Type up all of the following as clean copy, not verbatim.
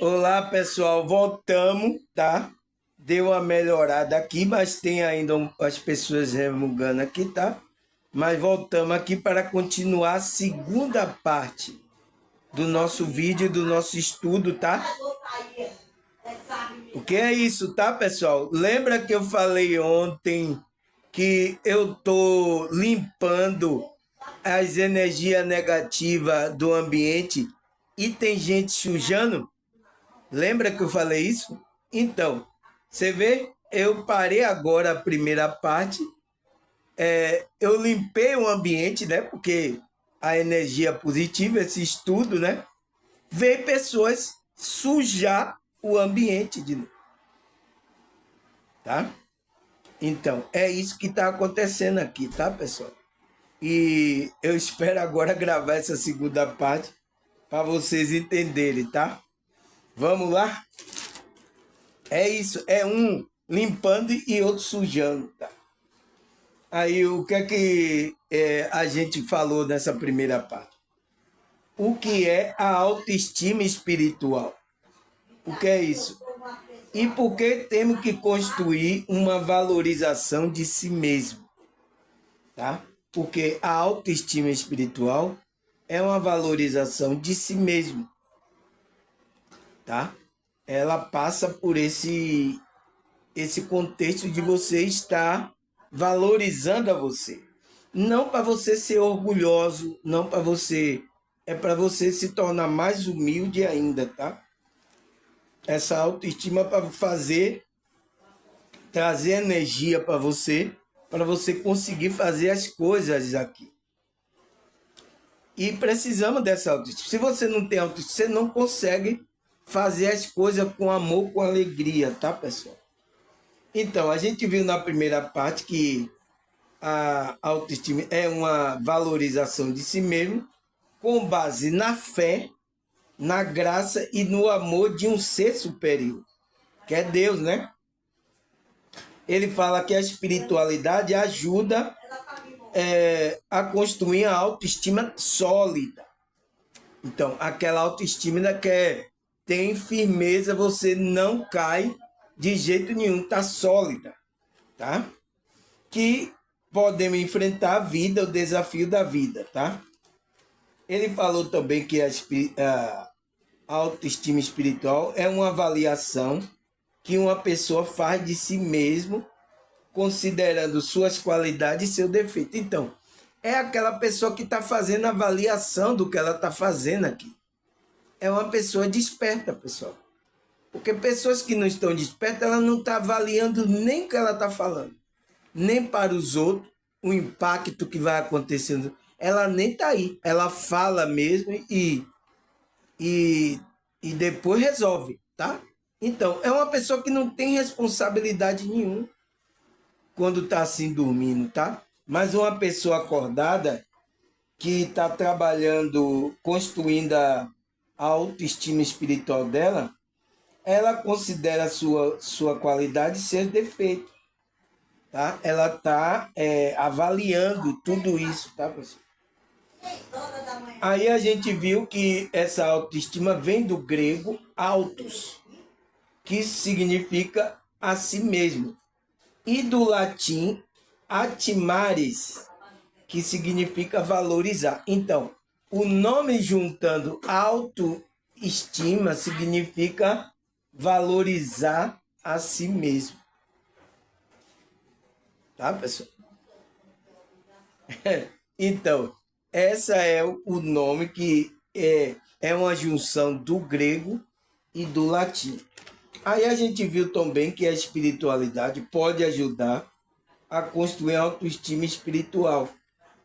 Olá, pessoal. Voltamos, tá? Deu uma melhorada aqui, mas tem ainda as pessoas remugando aqui, tá? Mas voltamos aqui para continuar a segunda parte do nosso vídeo, do nosso estudo, tá? O que é isso, tá, pessoal? Lembra que eu falei ontem que eu tô limpando as energias negativas do ambiente e tem gente sujando? Lembra que eu falei isso? Então, você vê, eu parei agora a primeira parte, eu limpei o ambiente, né? Porque a energia positiva, esse estudo, né? Vê pessoas sujar o ambiente de novo, tá? Então, é isso que está acontecendo aqui, tá, pessoal? E eu espero agora gravar essa segunda parte para vocês entenderem, tá? Vamos lá? É isso, é um limpando e outro sujando, tá? Aí o que é que a gente falou nessa primeira parte? O que é a autoestima espiritual? O que é isso? E por que temos que construir uma valorização de si mesmo? Tá? Porque a autoestima espiritual é uma valorização de si mesmo, tá? Ela passa por esse contexto de você estar valorizando a você. Não para você ser orgulhoso, não para você. É para você se tornar mais humilde ainda, tá? Essa autoestima para fazer, trazer energia para você conseguir fazer as coisas aqui. E precisamos dessa autoestima. Se você não tem autoestima, você não consegue fazer as coisas com amor, com alegria, tá, pessoal? Então, a gente viu na primeira parte que a autoestima é uma valorização de si mesmo com base na fé, na graça e no amor de um ser superior, que é Deus, né? Ele fala que a espiritualidade ajuda a construir a autoestima sólida. Então, aquela autoestima que tem firmeza, você não cai de jeito nenhum, tá sólida, tá? Que podemos enfrentar a vida, o desafio da vida, tá? Ele falou também que a autoestima espiritual é uma avaliação que uma pessoa faz de si mesmo, considerando suas qualidades e seu defeito. Então, é aquela pessoa que está fazendo a avaliação do que ela está fazendo aqui. É uma pessoa desperta, pessoal. Porque pessoas que não estão despertas, ela não está avaliando nem o que ela está falando, nem para os outros, o impacto que vai acontecendo. Ela nem está aí. Ela fala mesmo e, e depois resolve, tá? Então, é uma pessoa que não tem responsabilidade nenhuma quando está assim dormindo, tá? Mas uma pessoa acordada que está trabalhando, construindo a autoestima espiritual dela, ela considera a sua qualidade e seus defeitos, tá? Ela está avaliando tudo isso, tá, pessoal? Aí a gente viu que essa autoestima vem do grego autos, que significa a si mesmo, e do latim atimares, que significa valorizar. Então, o nome juntando autoestima significa valorizar a si mesmo. Tá, pessoal? Então, essa é o nome que é uma junção do grego e do latim. Aí a gente viu também que a espiritualidade pode ajudar a construir a autoestima espiritual,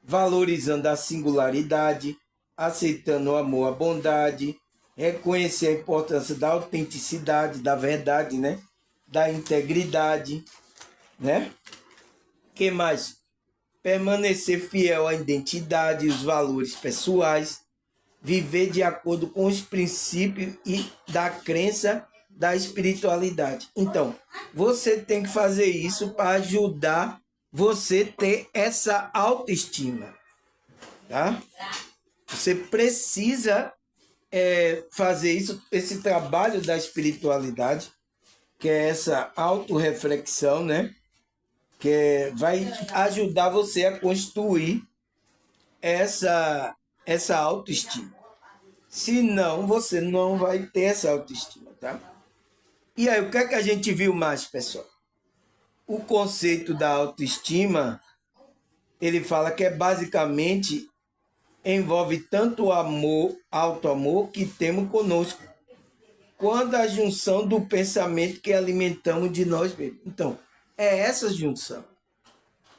valorizando a singularidade, aceitando o amor, a bondade, reconhecer a importância da autenticidade, da verdade, né? Da integridade, né? Que mais? Permanecer fiel à identidade e os valores pessoais, viver de acordo com os princípios e da crença da espiritualidade. Então, você tem que fazer isso para ajudar você ter essa autoestima, tá? Você precisa fazer isso, esse trabalho da espiritualidade, que é essa autorreflexão, né? Vai ajudar você a construir essa autoestima. Senão, você não vai ter essa autoestima, tá? E aí, o que é que a gente viu mais, pessoal? O conceito da autoestima, ele fala que basicamente envolve tanto o amor, auto-amor que temos conosco, quanto a junção do pensamento que alimentamos de nós mesmos. Então, é essa junção.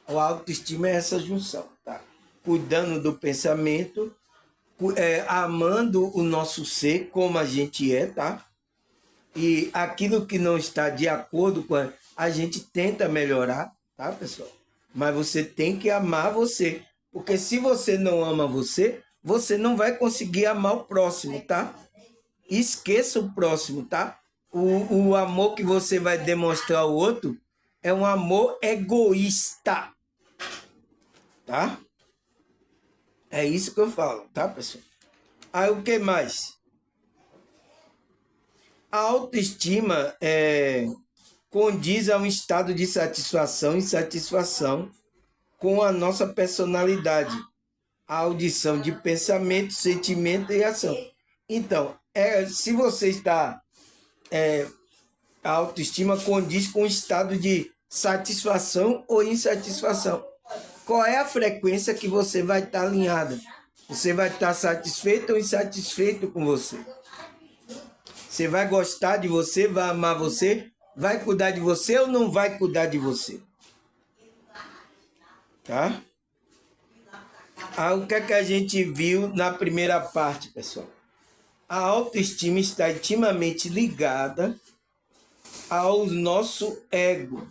A autoestima é essa junção, tá? Cuidando do pensamento, amando o nosso ser como a gente é, tá? E aquilo que não está de acordo com a gente tenta melhorar, tá, pessoal? Mas você tem que amar você. Porque se você não ama você, você não vai conseguir amar o próximo, tá? Esqueça o próximo, tá? O amor que você vai demonstrar ao outro é um amor egoísta, tá? É isso que eu falo, tá, pessoal? Aí o que mais? A autoestima condiz a um estado de satisfação e insatisfação com a nossa personalidade, a audição de pensamento, sentimento e ação. Então, se você está... a autoestima condiz com o estado de satisfação ou insatisfação. Qual é a frequência que você vai estar alinhada? Você vai estar satisfeito ou insatisfeito com você? Você vai gostar de você, vai amar você, vai cuidar de você ou não vai cuidar de você? Tá? O que é que a gente viu na primeira parte, pessoal? A autoestima está intimamente ligada ao nosso ego,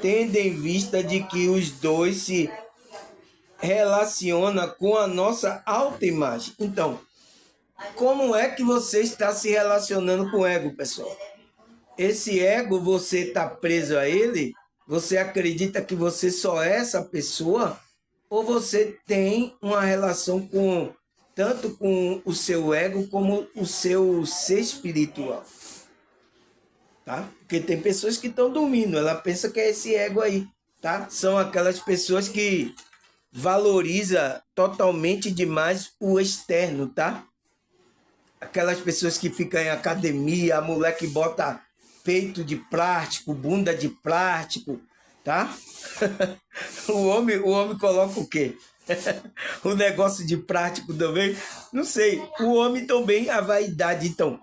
tendo em vista de que os dois se relacionam com a nossa autoimagem. Então, como é que você está se relacionando com o ego, pessoal? Esse ego, você está preso a ele? Você acredita que você só é essa pessoa? Ou você tem uma relação tanto com o seu ego como o seu ser espiritual? Tá? Porque tem pessoas que estão dormindo, ela pensa que é esse ego aí, tá? São aquelas pessoas que valoriza totalmente demais o externo, tá? Aquelas pessoas que ficam em academia, a mulher que bota peito de plástico, bunda de plástico, tá? o homem coloca o quê? O negócio de prático também, não sei. O homem também, a vaidade, então,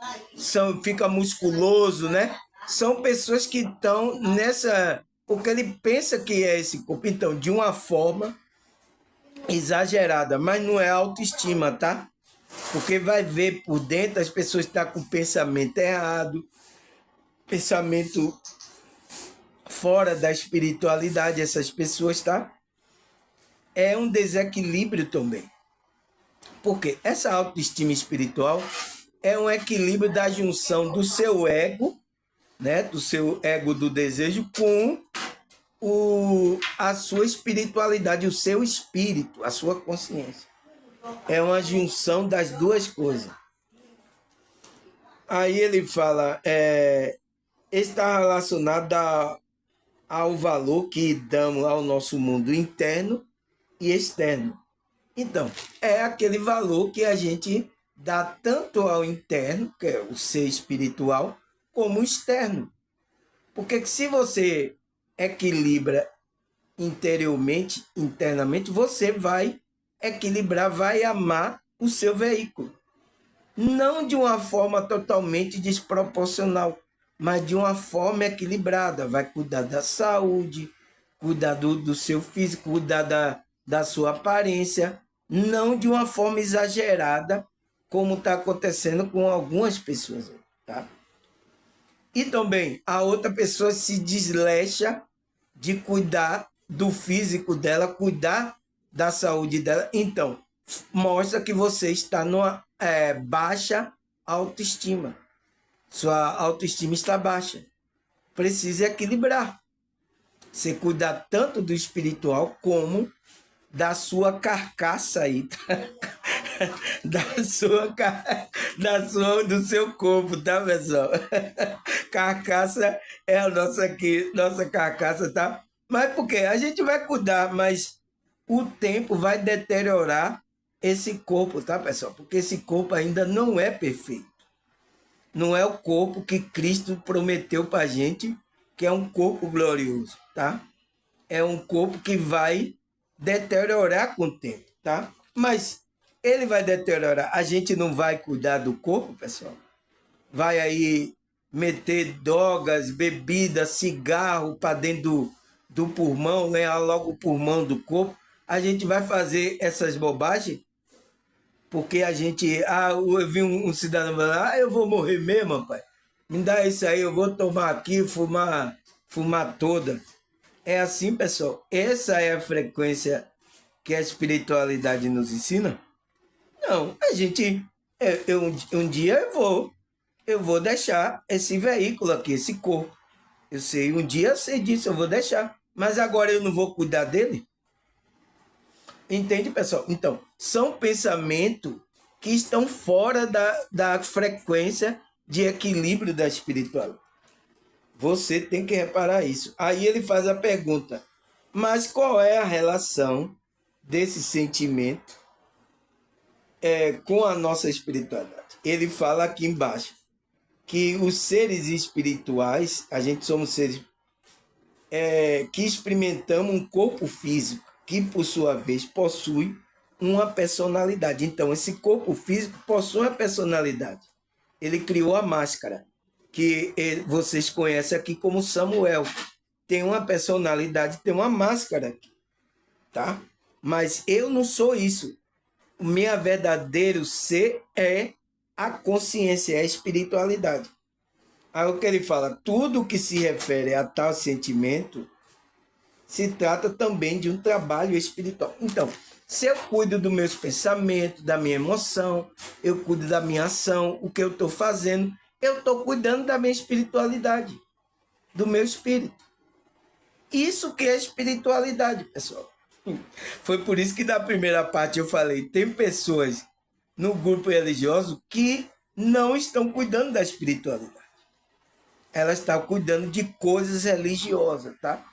fica musculoso, né? São pessoas que estão nessa... Porque ele pensa que é esse corpo, então, de uma forma exagerada, mas não é autoestima, tá? Porque vai ver por dentro as pessoas estão com pensamento errado, pensamento fora da espiritualidade, essas pessoas, tá? É um desequilíbrio também. Porque essa autoestima espiritual é um equilíbrio da junção do seu ego, né? Do seu ego do desejo com a sua espiritualidade, o seu espírito, a sua consciência. É uma junção das duas coisas. Aí ele fala, está relacionado ao valor que damos ao nosso mundo interno e externo. Então, é aquele valor que a gente dá tanto ao interno, que é o ser espiritual, como o externo. Porque se você equilibra interiormente, internamente, você vai equilibrar, vai amar o seu veículo. Não de uma forma totalmente desproporcional, mas de uma forma equilibrada. Vai cuidar da saúde, cuidar do seu físico, cuidar da sua aparência, não de uma forma exagerada, como está acontecendo com algumas pessoas, tá? E também a outra pessoa se desleixa de cuidar do físico dela, cuidar da saúde dela. Então, mostra que você está numa baixa autoestima. Sua autoestima está baixa. Precisa equilibrar. Você cuidar tanto do espiritual como da sua carcaça aí. do seu corpo, tá, pessoal? Carcaça é a nossa aqui, nossa carcaça, tá? Mas por quê? A gente vai cuidar, mas o tempo vai deteriorar esse corpo, tá, pessoal? Porque esse corpo ainda não é perfeito. Não é o corpo que Cristo prometeu para a gente, que é um corpo glorioso, tá? É um corpo que vai deteriorar com o tempo, tá? Mas ele vai deteriorar. A gente não vai cuidar do corpo, pessoal? Vai aí meter drogas, bebida, cigarro para dentro do pulmão, ganhar logo o pulmão do corpo. A gente vai fazer essas bobagens porque a gente. Ah, eu vi um cidadão falando, eu vou morrer mesmo, rapaz. Me dá isso aí, eu vou tomar aqui, fumar toda. É assim, pessoal. Essa é a frequência que a espiritualidade nos ensina? Não, a gente. Um dia eu vou deixar esse veículo aqui, esse corpo. Eu sei, um dia eu sei disso, eu vou deixar. Mas agora eu não vou cuidar dele? Entende, pessoal? Então, são pensamentos que estão fora da frequência de equilíbrio da espiritualidade. Você tem que reparar isso. Aí ele faz a pergunta, mas qual é a relação desse sentimento com a nossa espiritualidade? Ele fala aqui embaixo que os seres espirituais, a gente somos seres que experimentamos um corpo físico, que por sua vez possui uma personalidade. Então, esse corpo físico possui uma personalidade. Ele criou a máscara, que vocês conhecem aqui como Samuel. Tem uma personalidade, tem uma máscara aqui, tá? Mas eu não sou isso. O meu verdadeiro ser é a consciência, é a espiritualidade. Aí o que ele fala, tudo que se refere a tal sentimento se trata também de um trabalho espiritual. Então, se eu cuido dos meus pensamentos, da minha emoção, eu cuido da minha ação, o que eu estou fazendo, eu estou cuidando da minha espiritualidade, do meu espírito. Isso que é espiritualidade, pessoal. Foi por isso que na primeira parte eu falei, tem pessoas no grupo religioso que não estão cuidando da espiritualidade. Elas estão cuidando de coisas religiosas, tá?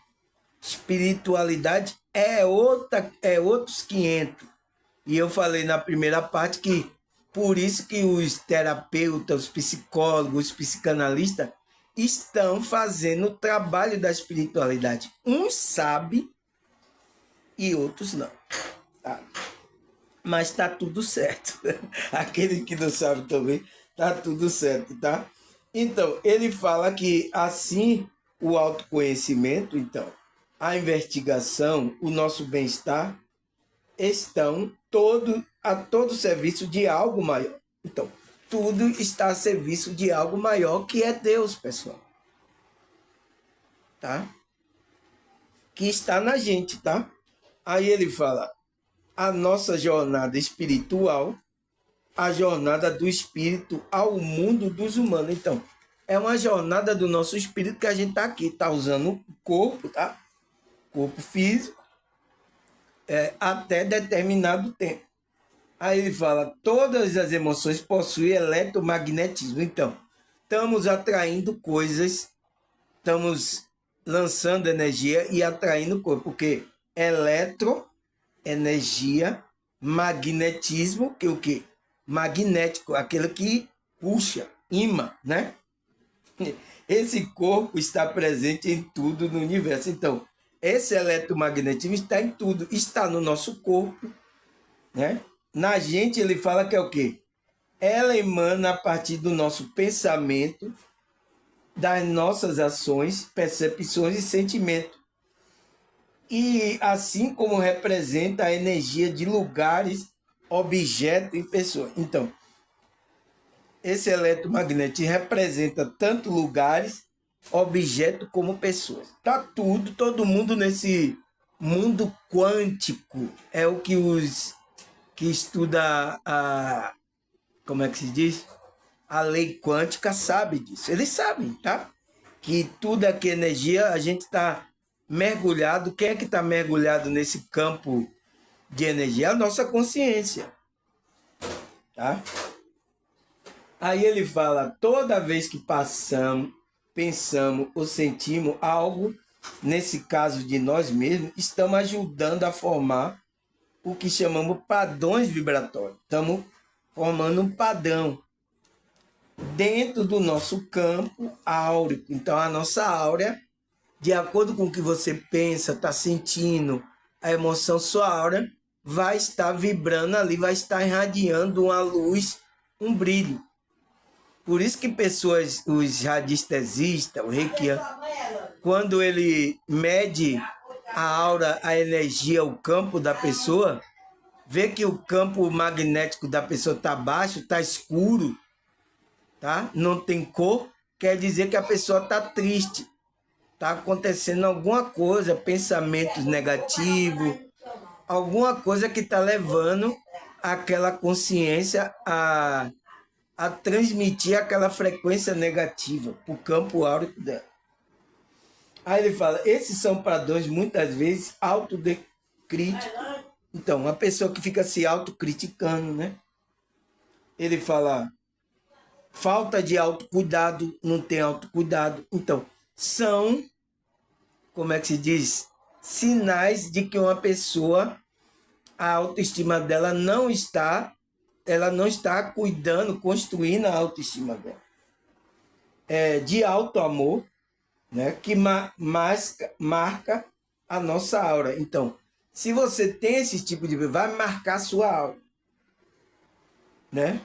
Espiritualidade é outros 500. E eu falei na primeira parte que por isso que os terapeutas, os psicólogos, os psicanalistas estão fazendo o trabalho da espiritualidade. Uns sabem e outros não. Tá? Mas tá tudo certo. Aquele que não sabe também, tá tudo certo, tá? Então, ele fala que assim o autoconhecimento, então, a investigação, o nosso bem-estar estão a todo serviço de algo maior. Então, tudo está a serviço de algo maior que é Deus, pessoal. Tá? Que está na gente, tá? Aí ele fala, a nossa jornada espiritual, a jornada do espírito ao mundo dos humanos. Então, é uma jornada do nosso espírito que a gente está aqui, está usando o corpo, tá? Corpo físico, até determinado tempo. Aí ele fala, todas as emoções possuem eletromagnetismo. Então, estamos atraindo coisas, estamos lançando energia e atraindo coisas, porque eletro, energia, magnetismo, que é o quê? Magnético, aquele que puxa, imã, né? Esse corpo está presente em tudo no universo. Então, esse eletromagnetismo está em tudo, está no nosso corpo, né? Na gente ele fala que é o quê? Ela emana a partir do nosso pensamento, das nossas ações, percepções e sentimentos. E assim como representa a energia de lugares, objetos e pessoas. Então, esse eletromagnetismo representa tanto lugares, objetos como pessoas. Tá tudo, todo mundo nesse mundo quântico. É o que os que estuda como é que se diz? A lei quântica sabe disso. Eles sabem, tá? Que tudo aqui é energia, a gente está mergulhado. Quem é que está mergulhado nesse campo de energia? A nossa consciência. tá? Aí ele fala, toda vez que passamos, pensamos ou sentimos algo, nesse caso de nós mesmos, estamos ajudando a formar o que chamamos padrões vibratórios. Estamos formando um padrão dentro do nosso campo áurico. Então, a nossa áurea, de acordo com o que você pensa, está sentindo, a emoção, sua áurea vai estar vibrando ali, vai estar irradiando uma luz, um brilho. Por isso que pessoas, os radiestesistas, o reikiano, quando ele mede a aura, a energia, o campo da pessoa, vê que o campo magnético da pessoa está baixo, está escuro, tá? Não tem cor, quer dizer que a pessoa está triste, está acontecendo alguma coisa, pensamentos negativos, alguma coisa que está levando aquela consciência a transmitir aquela frequência negativa para o campo áurico dela. Aí ele fala, esses são padrões muitas vezes autocríticos. Então, uma pessoa que fica se autocriticando, né? Ele fala, falta de autocuidado, não tem autocuidado. Então, são, como é que se diz? Sinais de que uma pessoa, a autoestima dela não está, ela não está cuidando, construindo a autoestima dela. De alto amor, né, que marca a nossa aura. Então, se você tem esse tipo de... vai marcar a sua aura, né?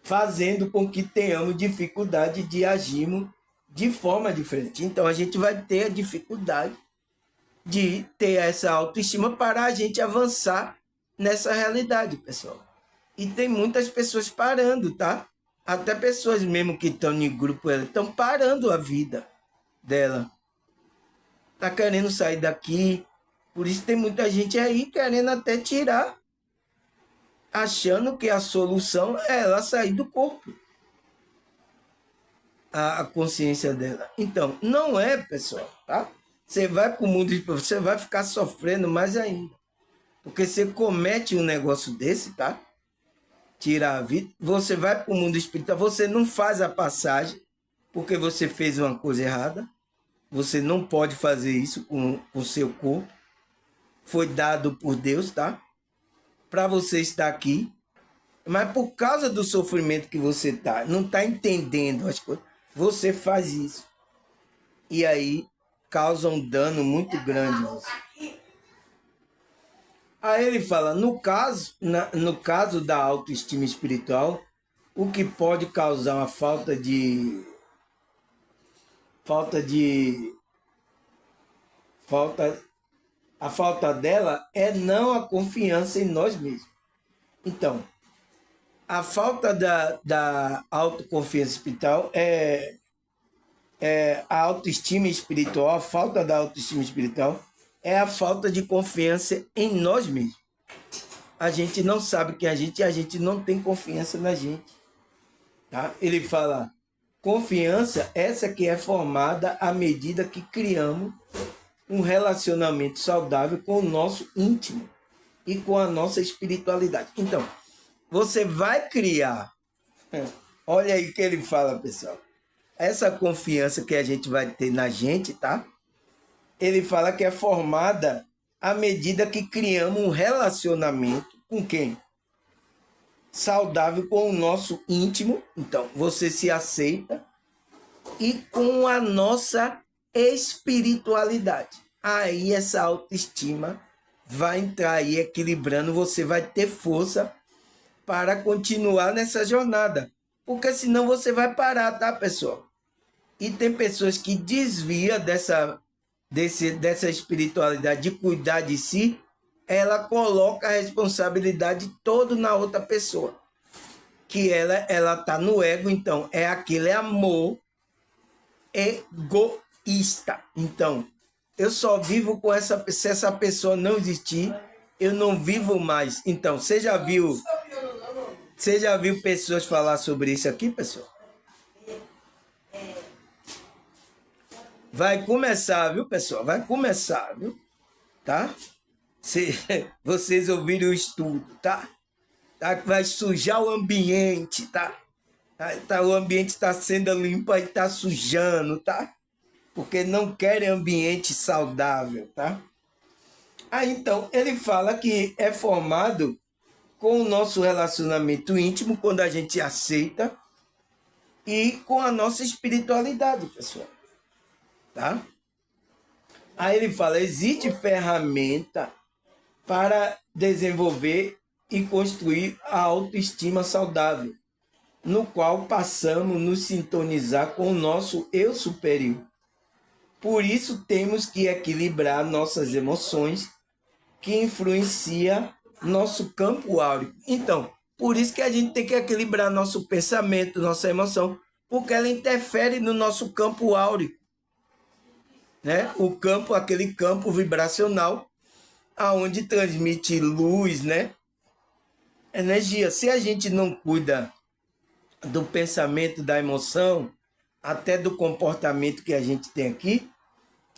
Fazendo com que tenhamos dificuldade de agirmos de forma diferente. Então, a gente vai ter a dificuldade de ter essa autoestima para a gente avançar nessa realidade, pessoal. E tem muitas pessoas parando, tá? Até pessoas mesmo que estão em grupo, elas estão parando a vida dela. Tá querendo sair daqui. Por isso tem muita gente aí querendo até tirar, achando que a solução é ela sair do corpo. A consciência dela. Então, não é, pessoal, tá? Você vai para o mundo, você vai ficar sofrendo mais ainda. Porque você comete um negócio desse, tá? Tirar a vida, você vai para o mundo espiritual, você não faz a passagem porque você fez uma coisa errada. Você não pode fazer isso com o seu corpo. Foi dado por Deus, tá? Para você estar aqui. Mas por causa do sofrimento que você tá, não está entendendo as coisas, você faz isso. E aí causa um dano muito grande. Aí ele fala, no caso da autoestima espiritual, o que pode causar uma a falta dela é não a confiança em nós mesmos. Então, a falta da autoconfiança espiritual a autoestima espiritual, a falta da autoestima espiritual é a falta de confiança em nós mesmos. A gente não sabe quem a gente não tem confiança na gente. Tá? Ele fala, confiança, essa que é formada à medida que criamos um relacionamento saudável com o nosso íntimo e com a nossa espiritualidade. Então, você vai criar, olha aí o que ele fala, pessoal, essa confiança que a gente vai ter na gente, tá? Ele fala que é formada à medida que criamos um relacionamento com quem? Saudável com o nosso íntimo. Então, você se aceita e com a nossa espiritualidade. Aí essa autoestima vai entrar aí equilibrando, você vai ter força para continuar nessa jornada. Porque senão você vai parar, tá, pessoal? E tem pessoas que desviam dessa espiritualidade de cuidar de si, ela coloca a responsabilidade toda na outra pessoa. Que ela tá no ego, então é aquele amor egoísta. Então, eu só vivo com se essa pessoa não existir, eu não vivo mais. Então, você já viu pessoas falar sobre isso aqui, pessoal? Vai começar, viu, pessoal? Vai começar, viu? Tá? Vocês ouviram o estudo, tá? tá? Vai sujar o ambiente, tá? O ambiente está sendo limpo e está sujando, tá? Porque não querem ambiente saudável, tá? Aí então, ele fala que é formado com o nosso relacionamento íntimo, quando a gente aceita, e com a nossa espiritualidade, pessoal. Tá? Aí ele fala, existe ferramenta para desenvolver e construir a autoestima saudável, no qual passamos a nos sintonizar com o nosso eu superior. Por isso temos que equilibrar nossas emoções, que influencia nosso campo áurico. Então, por isso que a gente tem que equilibrar nosso pensamento, nossa emoção, porque ela interfere no nosso campo áurico, né? O campo, aquele campo vibracional, aonde transmite luz, né? Energia. Se a gente não cuida do pensamento, da emoção, até do comportamento que a gente tem aqui,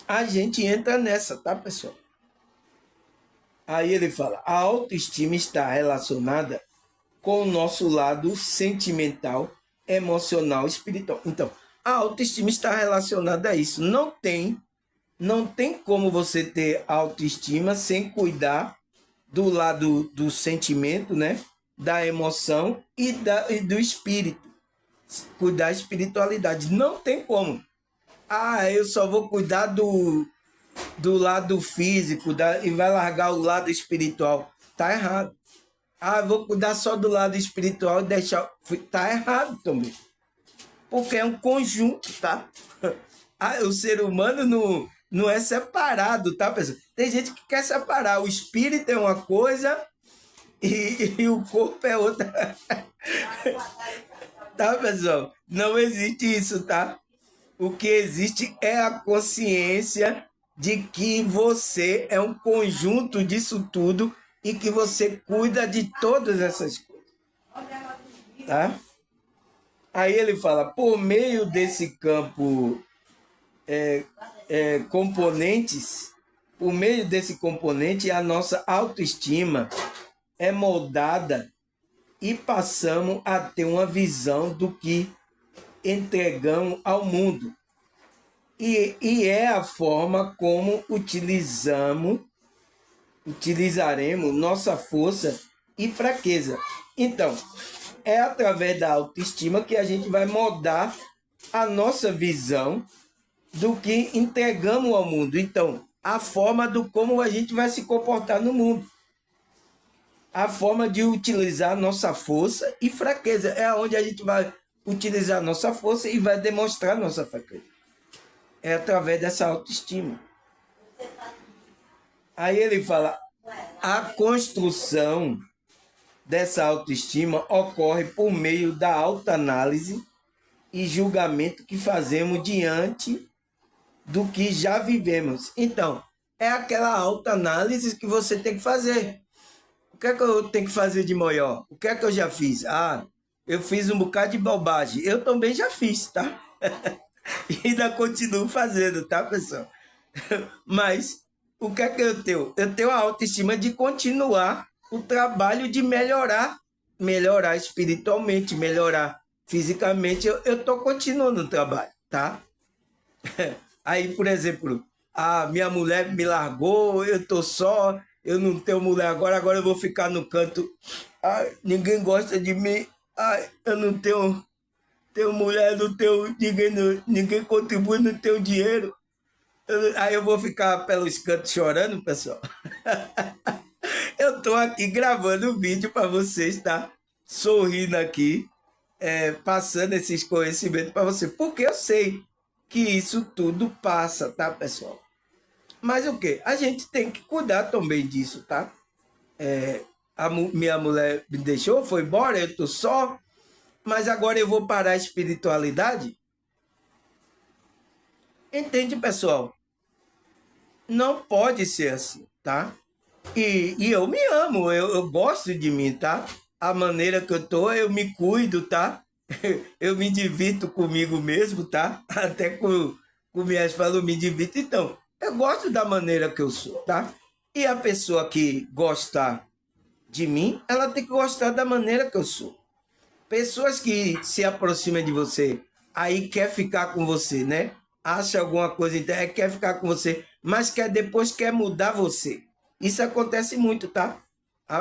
a gente entra nessa, tá, pessoal? Aí ele fala, a autoestima está relacionada com o nosso lado sentimental, emocional, espiritual. Então, a autoestima está relacionada a isso. Não tem como você ter autoestima sem cuidar do lado do sentimento, né? Da emoção e do espírito. Cuidar da espiritualidade. Não tem como. Ah, eu só vou cuidar do lado físico e vai largar o lado espiritual. Tá errado. Ah, vou cuidar só do lado espiritual e deixar... Tá errado também. Porque é um conjunto, tá? O ser humano não é separado, tá, pessoal? Tem gente que quer separar. O espírito é uma coisa e o corpo é outra. Tá, pessoal? Não existe isso, tá? O que existe é a consciência de que você é um conjunto disso tudo e que você cuida de todas essas coisas. Tá? Aí ele fala, por meio desse campo componentes, por meio desse componente, a nossa autoestima é moldada e passamos a ter uma visão do que entregamos ao mundo. E é a forma como utilizaremos nossa força e fraqueza. Então, é através da autoestima que a gente vai moldar a nossa visão do que entregamos ao mundo. Então, a forma do como a gente vai se comportar no mundo. A forma de utilizar nossa força e fraqueza. É onde a gente vai utilizar nossa força e vai demonstrar nossa fraqueza. É através dessa autoestima. Aí ele fala, a construção dessa autoestima ocorre por meio da autoanálise e julgamento que fazemos diante do que já vivemos. Então, é aquela autoanálise que você tem que fazer. O que é que eu tenho que fazer de maior? O que é que eu já fiz? Ah, eu fiz um bocado de bobagem. Eu também já fiz, tá? E ainda continuo fazendo, tá, pessoal? Mas o que é que eu tenho? Eu tenho a autoestima de continuar o trabalho de melhorar espiritualmente, melhorar fisicamente. Eu estou continuando o trabalho, tá? Aí, por exemplo, a minha mulher me largou, eu tô só, eu não tenho mulher agora eu vou ficar no canto. Ai, ninguém gosta de mim. Ai, eu não tenho mulher, não tenho ninguém contribui, não tenho dinheiro. Aí eu vou ficar pelos cantos chorando, pessoal. Eu tô aqui gravando vídeo para vocês, tá? Sorrindo aqui, passando esses conhecimentos para você, porque eu sei que isso tudo passa, tá, pessoal? Mas o quê? A gente tem que cuidar também disso, tá? Minha mulher me deixou, foi embora, eu tô só, mas agora eu vou parar a espiritualidade? Entende, pessoal? Não pode ser assim, tá? E eu me amo, eu gosto de mim, tá? A maneira que eu tô, eu me cuido, tá? Eu me divirto comigo mesmo, tá? Até com minhas falas, eu me divirto. Então, eu gosto da maneira que eu sou, tá? E a pessoa que gosta de mim, ela tem que gostar da maneira que eu sou. Pessoas que se aproximam de você, aí quer ficar com você, né? Acha alguma coisa, quer ficar com você, mas depois quer mudar você. Isso acontece muito, tá?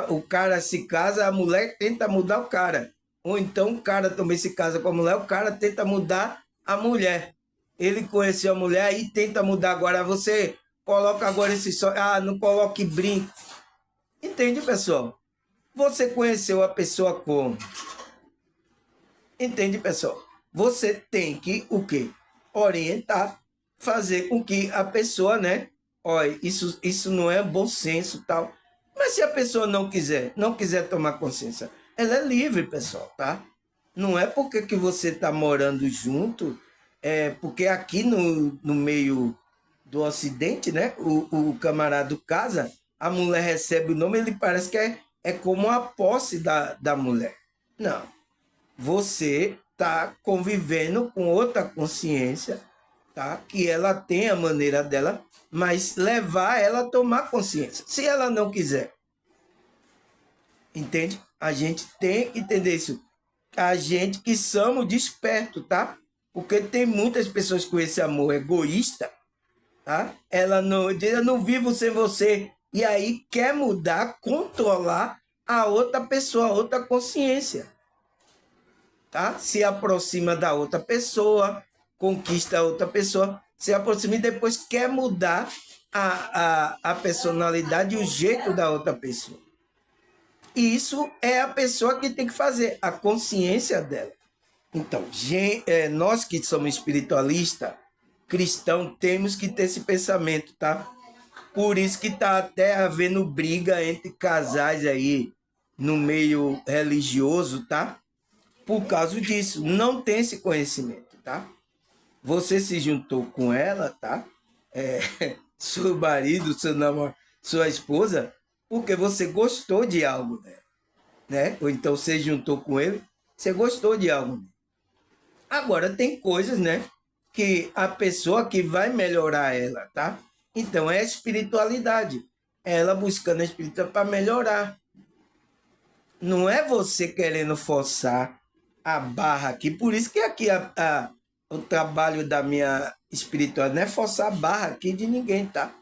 O cara se casa, a mulher tenta mudar o cara. Ou então o cara também se casa com a mulher, o cara tenta mudar a mulher. Ele conheceu a mulher e tenta mudar. Agora você coloca agora esse só. Ah, não coloque brinco. Entende, pessoal? Você conheceu a pessoa como? Entende, pessoal? Você tem que o quê? Orientar, fazer com que a pessoa, né? Olha, isso não é bom senso, tal. Mas se a pessoa não quiser tomar consciência, ela é livre, pessoal, tá? Não é porque que você está morando junto, porque aqui no meio do Ocidente, né? O camarada casa, a mulher recebe o nome, ele parece que é como a posse da mulher. Não. Você está convivendo com outra consciência, tá? Que ela tem a maneira dela, mas levar ela a tomar consciência. Se ela não quiser, entende? A gente tem que entender isso. A gente que somos despertos, tá? Porque tem muitas pessoas com esse amor egoísta, tá? Ela não diz, eu não vivo sem você. E aí quer mudar, controlar a outra pessoa, a outra consciência. Tá? Se aproxima da outra pessoa, conquista a outra pessoa, se aproxima e depois quer mudar a personalidade e o jeito da outra pessoa. E isso é a pessoa que tem que fazer, a consciência dela. Então, nós que somos espiritualistas, cristãos, temos que ter esse pensamento, tá? Por isso que está até havendo briga entre casais aí no meio religioso, tá? Por causa disso, não tem esse conhecimento, tá? Você se juntou com ela, tá? Seu marido, seu namorado, sua esposa, porque você gostou de algo dela, né? Ou então você juntou com ele, você gostou de algo dela. Agora, tem coisas, né? Que a pessoa que vai melhorar ela, tá? Então, é a espiritualidade. É ela buscando a espiritualidade para melhorar. Não é você querendo forçar a barra aqui. Por isso que aqui o trabalho da minha espiritualidade não é forçar a barra aqui de ninguém, tá?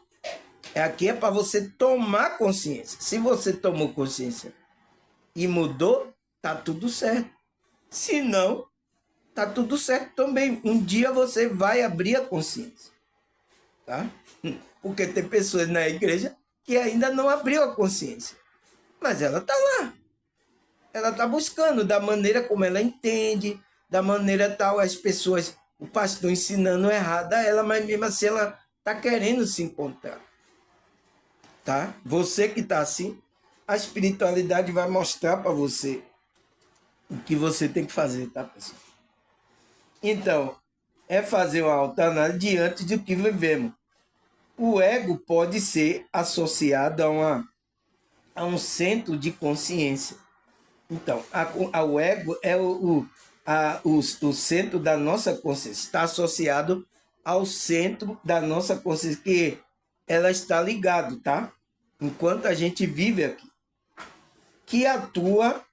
Aqui é para você tomar consciência. Se você tomou consciência e mudou, tá tudo certo. Se não, tá tudo certo também. Um dia você vai abrir a consciência, tá? Porque tem pessoas na igreja que ainda não abriu a consciência. Mas ela tá lá. Ela está buscando da maneira como ela entende, da maneira tal, as pessoas, o pastor ensinando errado a ela, mas mesmo assim ela está querendo se encontrar. Tá? Você que está assim, a espiritualidade vai mostrar para você o que você tem que fazer, tá, pessoal? Então, é fazer uma autoanálise diante do que vivemos. O ego pode ser associado a um centro de consciência. Então, o ego é o centro da nossa consciência, está associado ao centro da nossa consciência, que ela está ligado, tá? Enquanto a gente vive aqui, que atua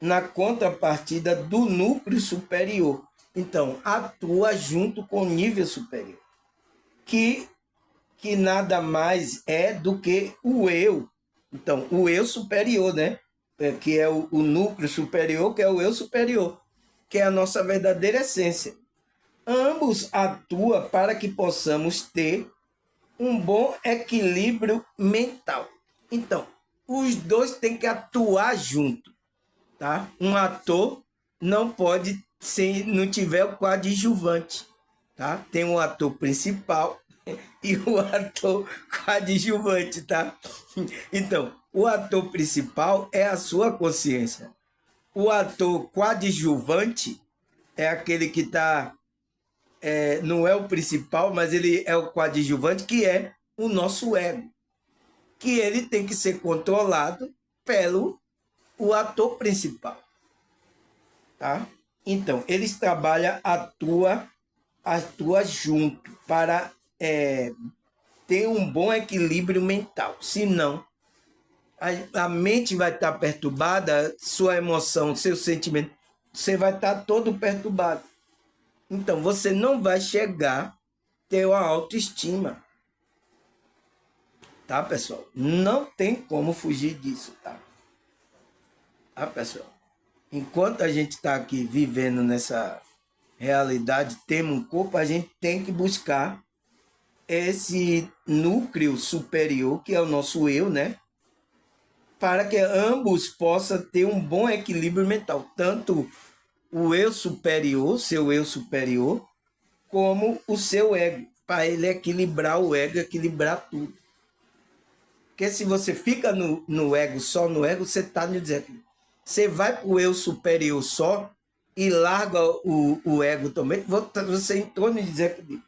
na contrapartida do núcleo superior. Então, atua junto com o nível superior, que nada mais é do que o eu. Então, o eu superior, né? Que é o núcleo superior, que é o eu superior, que é a nossa verdadeira essência. Ambos atuam para que possamos ter um bom equilíbrio mental. Então, os dois têm que atuar junto, tá? Um ator não pode, se não tiver o coadjuvante, tá? Tem um ator principal e o ator coadjuvante, tá? Então, o ator principal é a sua consciência. O ator coadjuvante é aquele que está, não é o principal, mas ele é o coadjuvante, que é o nosso ego, que ele tem que ser controlado pelo o ator principal, tá? Então, eles trabalham, atua junto para ter um bom equilíbrio mental. Se não, a mente vai estar perturbada, sua emoção, seu sentimento, você vai estar todo perturbado. Então, você não vai chegar a ter uma autoestima. Tá, pessoal? Não tem como fugir disso, tá? Tá, pessoal? Enquanto a gente está aqui vivendo nessa realidade, temos um corpo, a gente tem que buscar esse núcleo superior, que é o nosso eu, né? Para que ambos possam ter um bom equilíbrio mental. Tanto o eu superior, seu eu superior, como o seu ego. Para ele equilibrar o ego, equilibrar tudo. Porque se você fica no ego, só no ego, você está no desequilíbrio. Você vai para o eu superior só e larga o ego também, você entrou no desequilíbrio.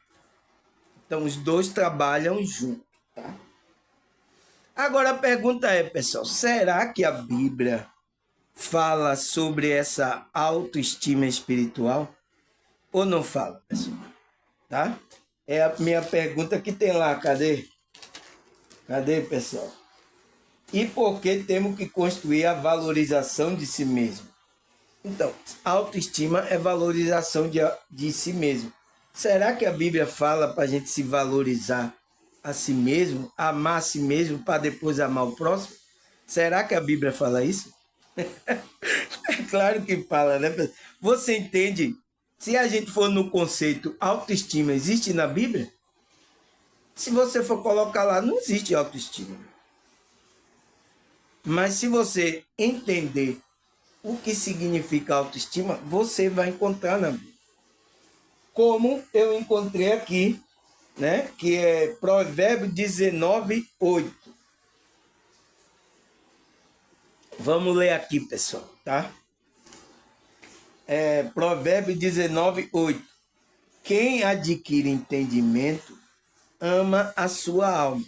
Então, os dois trabalham juntos, tá? Agora a pergunta é, pessoal, será que a Bíblia fala sobre essa autoestima espiritual ou não fala, pessoal? Tá? É a minha pergunta que tem lá, cadê? Cadê, pessoal? E por que temos que construir a valorização de si mesmo? Então, autoestima é valorização de si mesmo. Será que a Bíblia fala para a gente se valorizar a si mesmo, amar a si mesmo para depois amar o próximo? Será que a Bíblia fala isso? É claro que fala, né? Você entende? Se a gente for no conceito autoestima, existe na Bíblia? Se você for colocar lá, não existe autoestima. Mas se você entender o que significa autoestima, você vai encontrar na Bíblia. Como eu encontrei aqui, né? Que é Provérbios 19, 8. Vamos ler aqui, pessoal, tá? Provérbios 19, 8. Quem adquire entendimento ama a sua alma.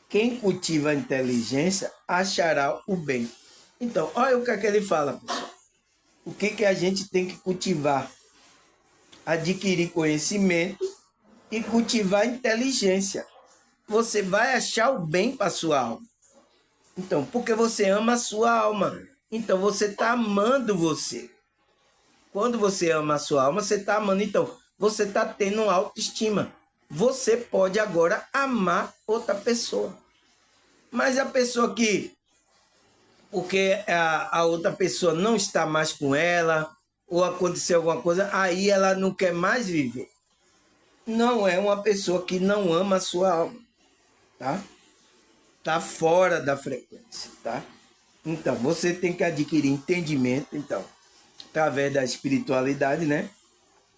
Quem cultiva a inteligência achará o bem. Então, olha o que é que ele fala, pessoal. O que a gente tem que cultivar? Adquirir conhecimento e cultivar inteligência. Você vai achar o bem para a sua alma. Então, porque você ama a sua alma. Então, você está amando você. Quando você ama a sua alma, você está amando. Então, você está tendo autoestima. Você pode agora amar outra pessoa. Mas a pessoa que, porque a outra pessoa não está mais com ela, ou aconteceu alguma coisa, aí ela não quer mais viver. Não é uma pessoa que não ama a sua alma, tá? Tá fora da frequência, tá? Então, você tem que adquirir entendimento, então, através da espiritualidade, né?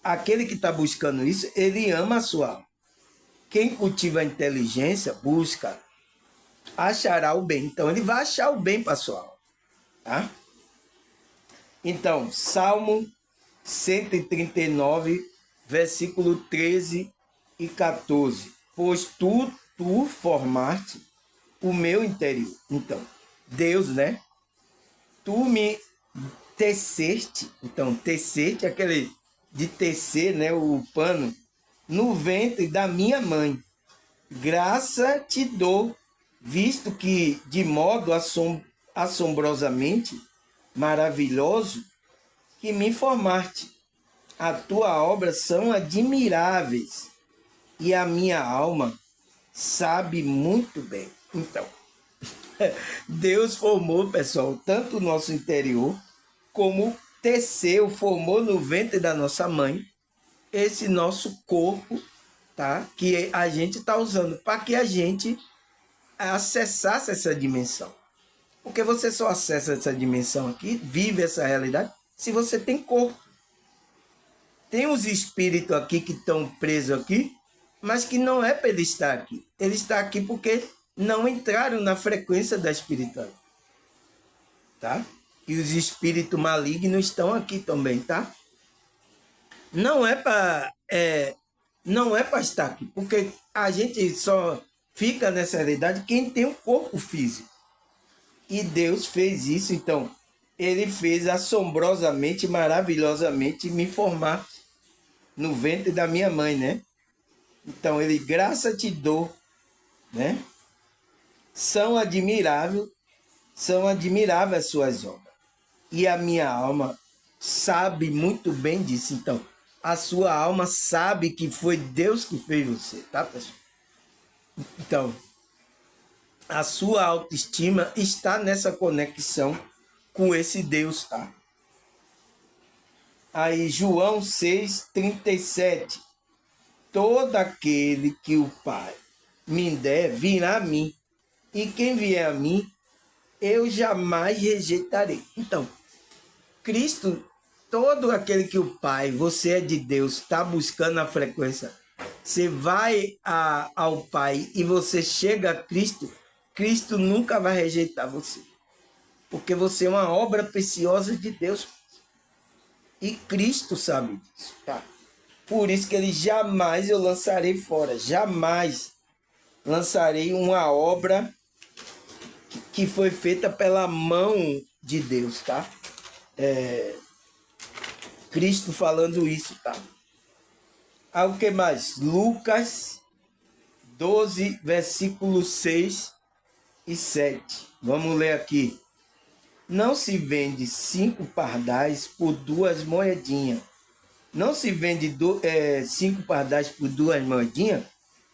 Aquele que está buscando isso, ele ama a sua alma. Quem cultiva a inteligência, busca, achará o bem. Então, ele vai achar o bem para a sua alma, tá? Então, Salmo 139, versículo 13 e 14. Pois tu formaste o meu interior. Então, Deus, né? Tu me teceste. Então, teceste, aquele de tecer, né? O pano, no ventre da minha mãe. Graça te dou, visto que de modo assombrosamente maravilhoso que me formaste. A tua obra são admiráveis e a minha alma sabe muito bem. Então, Deus formou, pessoal, tanto o nosso interior, como teceu, formou no ventre da nossa mãe, esse nosso corpo, tá? Que a gente está usando para que a gente acessasse essa dimensão. Porque você só acessa essa dimensão aqui, vive essa realidade, se você tem corpo. Tem os espíritos aqui que estão presos aqui, mas que não é para ele estar aqui. Ele está aqui porque não entraram na frequência da espiritualidade, tá? E os espíritos malignos estão aqui também, tá? Não é para não é para estar aqui, porque a gente só fica nessa realidade quem tem um corpo físico. E Deus fez isso, então ele fez assombrosamente, maravilhosamente me formar no ventre da minha mãe, né? Então ele, graça te dou, né? são admiráveis as suas obras. E a minha alma sabe muito bem disso. Então, a sua alma sabe que foi Deus que fez você, tá, pessoal? Então, a sua autoestima está nessa conexão com esse Deus, tá? Aí, João 6,37. Todo aquele que o Pai me der, virá a mim. E quem vier a mim, eu jamais rejeitarei. Então, Cristo, todo aquele que o Pai, você é de Deus, está buscando a frequência. Você vai ao Pai e você chega a Cristo, Cristo nunca vai rejeitar você. Porque você é uma obra preciosa de Deus. E Cristo sabe disso, tá? Por isso que ele jamais eu lançarei fora. Jamais lançarei uma obra que foi feita pela mão de Deus, tá? Cristo falando isso, tá? Ah, o que mais? Lucas 12, versículos 6 e 7. Vamos ler aqui. Não se vende 5 pardais por 2 moedinhas. Não se vende 5 pardais por 2 moedinhas?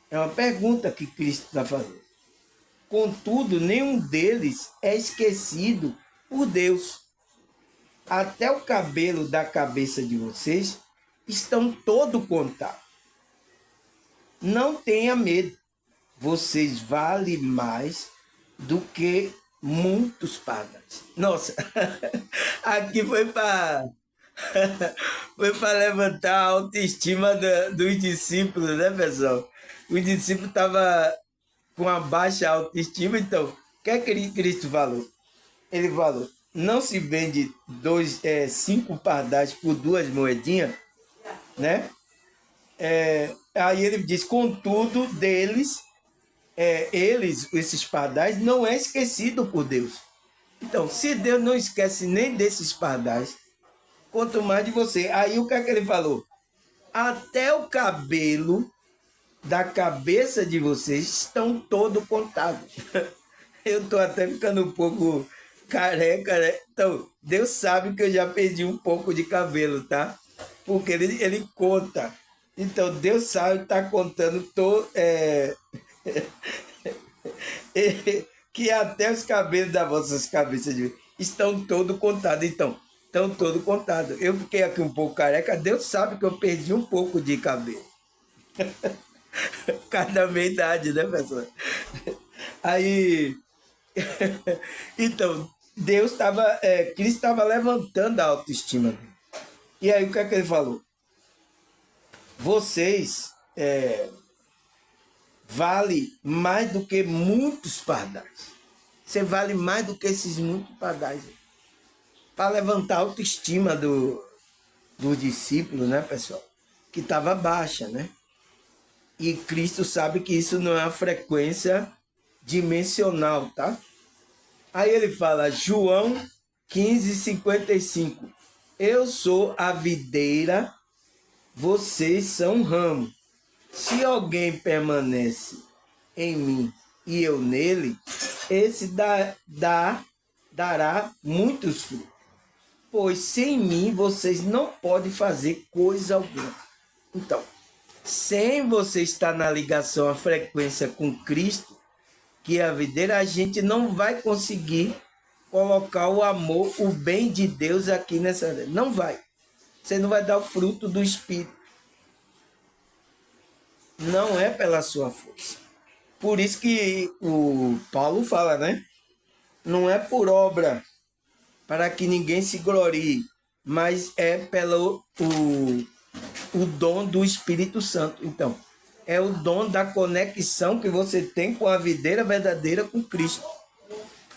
É uma pergunta que Cristo está fazendo. Contudo, nenhum deles é esquecido por Deus. Até o cabelo da cabeça de vocês estão todo contados. Não tenha medo. Vocês valem mais do que muitos pardais. Nossa, aqui foi para levantar a autoestima dos discípulos, né, pessoal? Os discípulos estavam com a baixa autoestima, então, o que é que Cristo falou? Ele falou, não se vende 5 pardais por 2 moedinhas, né? Aí ele diz, contudo, esses pardais, não é esquecido por Deus. Então, se Deus não esquece nem desses pardais, quanto mais de você. Aí o que é que ele falou? Até o cabelo da cabeça de vocês estão todo contados. Eu estou até ficando um pouco careca, né? Então, Deus sabe que eu já perdi um pouco de cabelo, tá? Porque ele conta. Então, Deus sabe, está contando que até os cabelos das vossas cabeças estão todos contados. Então, estão todos contados. Eu fiquei aqui um pouco careca. Deus sabe que eu perdi um pouco de cabelo. Cada meia idade, né, pessoal? Aí, então, Cristo estava levantando a autoestima dele. E aí, o que é que ele falou? Vocês vale mais do que muitos pardais. Você vale mais do que esses muitos pardais. Para levantar a autoestima do discípulo, né, pessoal? Que estava baixa, né? E Cristo sabe que isso não é a frequência dimensional, tá? Aí ele fala, João 15:55. Eu sou a videira, vocês são ramo. Se alguém permanece em mim e eu nele, esse dará muitos frutos. Pois sem mim vocês não podem fazer coisa alguma. Então, sem você estar na ligação, a frequência com Cristo, que é a videira, a gente não vai conseguir colocar o amor, o bem de Deus aqui nessa... Não vai. Você não vai dar o fruto do Espírito. Não é pela sua força. Por isso que o Paulo fala, né? Não é por obra, para que ninguém se glorie, mas é pelo o dom do Espírito Santo. Então, é o dom da conexão que você tem com a videira verdadeira com Cristo.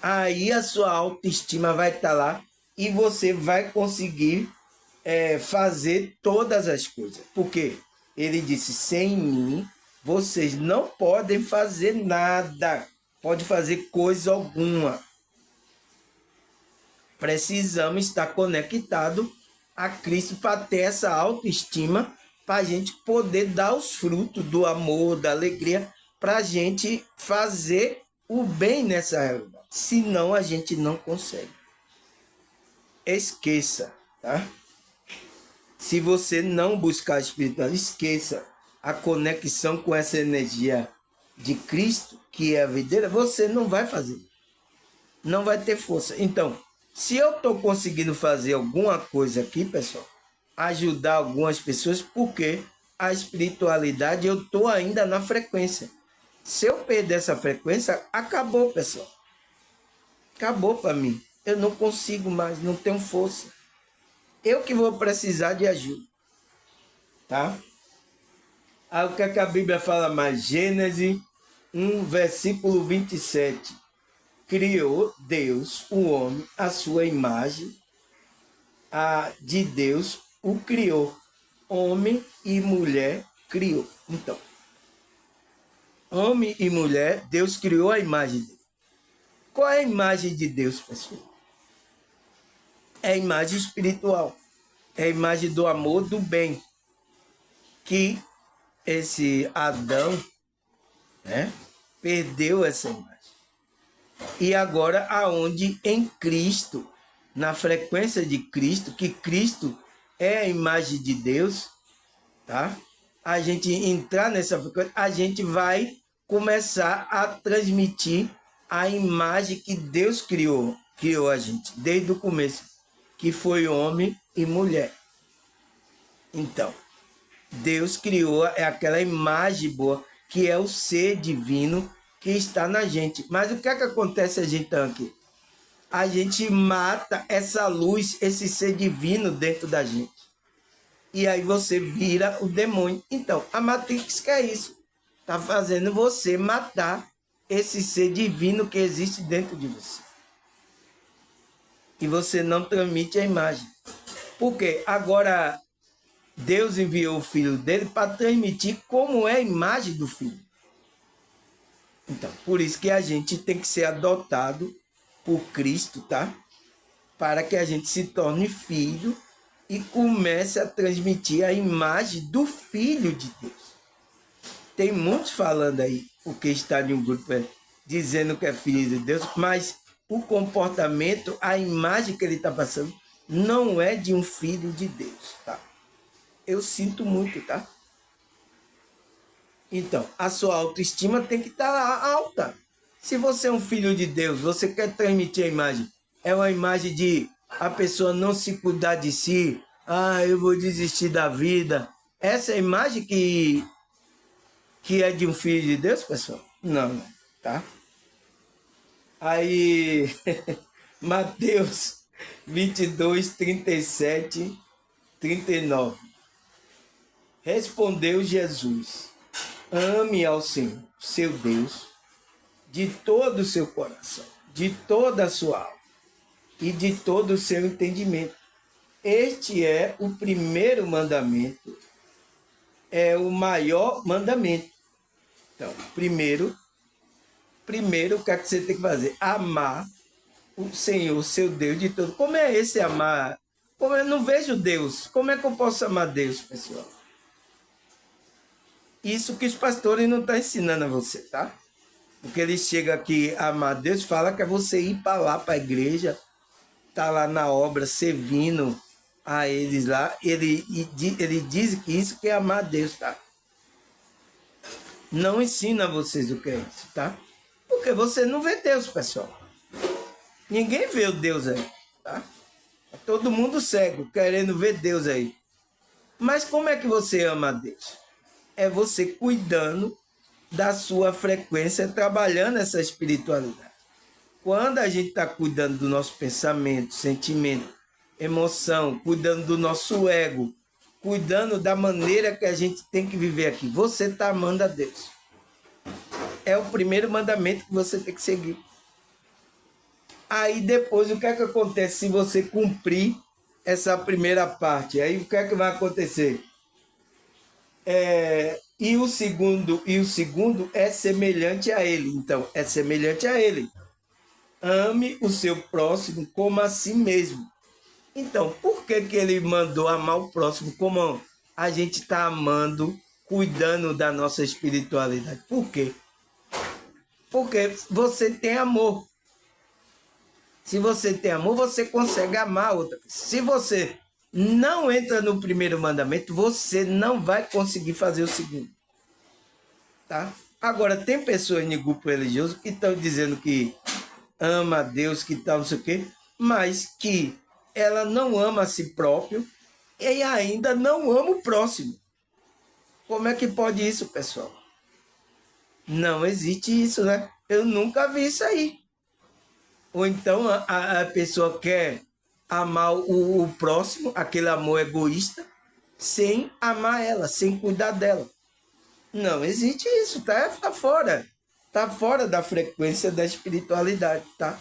Aí a sua autoestima vai estar lá e você vai conseguir fazer todas as coisas. Porque ele disse, sem mim, vocês não podem fazer nada. Pode fazer coisa alguma. Precisamos estar conectados a Cristo para ter essa autoestima, para a gente poder dar os frutos do amor, da alegria, para a gente fazer o bem nessa realidade. Senão a gente não consegue. Esqueça, tá? Se você não buscar a espiritualidade, esqueça a conexão com essa energia de Cristo, que é a videira, você não vai fazer. Não vai ter força. Então, se eu estou conseguindo fazer alguma coisa aqui, pessoal, ajudar algumas pessoas, porque a espiritualidade, eu estou ainda na frequência. Se eu perder essa frequência, acabou, pessoal. Acabou para mim. Eu não consigo mais, não tenho força. Eu que vou precisar de ajuda. Tá? Aí o que é que a Bíblia fala mais? Gênesis 1, versículo 27. Criou Deus o homem, a sua imagem, a de Deus o criou. Homem e mulher criou. Então, homem e mulher, Deus criou a imagem dele. Qual é a imagem de Deus, pessoal? É a imagem espiritual. É a imagem do amor, do bem. Que esse Adão, né, perdeu essa imagem. E agora, aonde em Cristo, na frequência de Cristo, que Cristo é a imagem de Deus, tá? A gente entrar nessa frequência, a gente vai começar a transmitir a imagem que Deus criou a gente, desde o começo, que foi homem e mulher. Então, Deus criou aquela imagem boa, que é o ser divino que está na gente. Mas o que é que acontece a gente aqui? A gente mata essa luz, esse ser divino dentro da gente. E aí você vira o demônio. Então, a Matrix que é isso. Está fazendo você matar esse ser divino que existe dentro de você. E você não transmite a imagem. Porque agora Deus enviou o Filho dele para transmitir como é a imagem do Filho. Então, por isso que a gente tem que ser adotado por Cristo, tá? Para que a gente se torne filho e comece a transmitir a imagem do Filho de Deus. Tem muitos falando aí, porque está em um grupo dizendo que é filho de Deus, mas o comportamento, a imagem que ele está passando, não é de um filho de Deus, tá? Eu sinto muito, tá? Então, a sua autoestima tem que estar alta. Se você é um filho de Deus, você quer transmitir a imagem. É uma imagem de a pessoa não se cuidar de si. Ah, eu vou desistir da vida. Essa é a imagem que é de um filho de Deus, pessoal? Não, tá? Aí, Mateus 22, 37, 39. Respondeu Jesus: ame ao Senhor, seu Deus, de todo o seu coração, de toda a sua alma e de todo o seu entendimento. Este é o primeiro mandamento, é o maior mandamento. Então, primeiro, o que é que você tem que fazer? Amar o Senhor, seu Deus, de todo. Como é esse amar? Como eu não vejo Deus, como é que eu posso amar Deus, pessoal? Isso que os pastores não estão ensinando a você, tá? Porque ele chega aqui a amar Deus, fala que é você ir para lá, para a igreja, tá lá na obra, servindo a eles lá. Ele diz que isso que é amar Deus, tá? Não ensina a vocês o que é isso, tá? Porque você não vê Deus, pessoal. Ninguém vê o Deus aí, tá? Todo mundo cego, querendo ver Deus aí. Mas como é que você ama a Deus? É você cuidando da sua frequência, trabalhando essa espiritualidade. Quando a gente está cuidando do nosso pensamento, sentimento, emoção, cuidando do nosso ego, cuidando da maneira que a gente tem que viver aqui, você está amando a Deus. É o primeiro mandamento que você tem que seguir. Aí depois, o que é que acontece se você cumprir essa primeira parte? Aí o que é que vai acontecer? E o segundo é semelhante a ele. Então, é semelhante a ele. Ame o seu próximo como a si mesmo. Então, por que ele mandou amar o próximo como a gente está amando, cuidando da nossa espiritualidade? Por quê? Porque você tem amor. Se você tem amor, você consegue amar outra pessoa. Se você não entra no primeiro mandamento, você não vai conseguir fazer o segundo. Tá? Agora, tem pessoas no grupo religioso que estão dizendo que ama a Deus, que tal, não sei o quê, mas que ela não ama a si próprio e ainda não ama o próximo. Como é que pode isso, pessoal? Não existe isso, né? Eu nunca vi isso aí. Ou então a pessoa quer amar o próximo, aquele amor egoísta, sem amar ela, sem cuidar dela. Não existe isso, tá? Tá fora. Tá fora da frequência da espiritualidade, tá?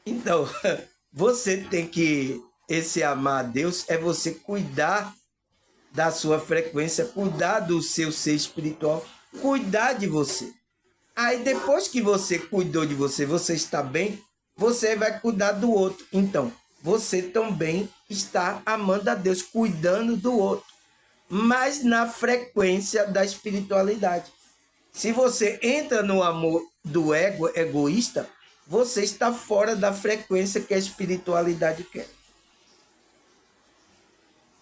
Então, você tem que... Esse amar a Deus é você cuidar da sua frequência, cuidar do seu ser espiritual, cuidar de você. Aí depois que você cuidou de você, você está bem, você vai cuidar do outro. Então, você também está amando a Deus, cuidando do outro, mas na frequência da espiritualidade. Se você entra no amor do ego, egoísta, você está fora da frequência que a espiritualidade quer.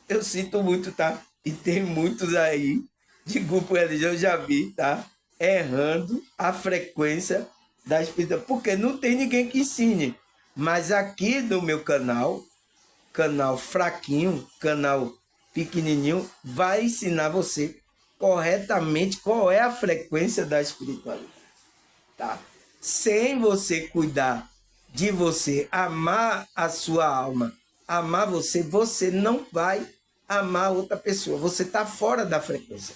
Eu sinto muito, tá? E tem muitos aí de grupo religioso, eu já vi, tá? Errando a frequência da espiritualidade. Porque não tem ninguém que ensine. Mas aqui no meu canal, canal fraquinho, canal pequenininho, vai ensinar você corretamente qual é a frequência da espiritualidade, tá? Sem você cuidar de você, amar a sua alma, amar você, você não vai amar outra pessoa. Você está fora da frequência.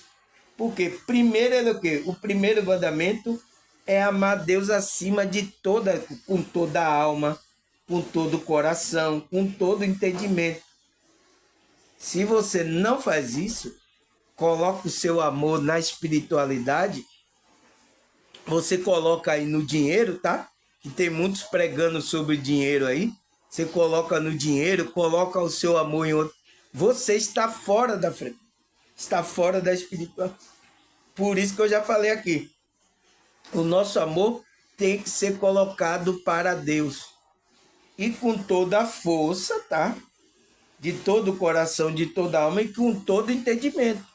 Porque primeiro é o quê? O primeiro mandamento é amar Deus acima de toda, com toda a alma, com todo o coração, com todo o entendimento. Se você não faz isso, coloca o seu amor na espiritualidade, você coloca aí no dinheiro, tá? Que tem muitos pregando sobre dinheiro aí. Você coloca no dinheiro, coloca o seu amor em outro. Você está fora da frequência, está fora da espiritualidade. Por isso que eu já falei aqui. O nosso amor tem que ser colocado para Deus. E com toda a força, tá? De todo o coração, de toda a alma e com todo entendimento.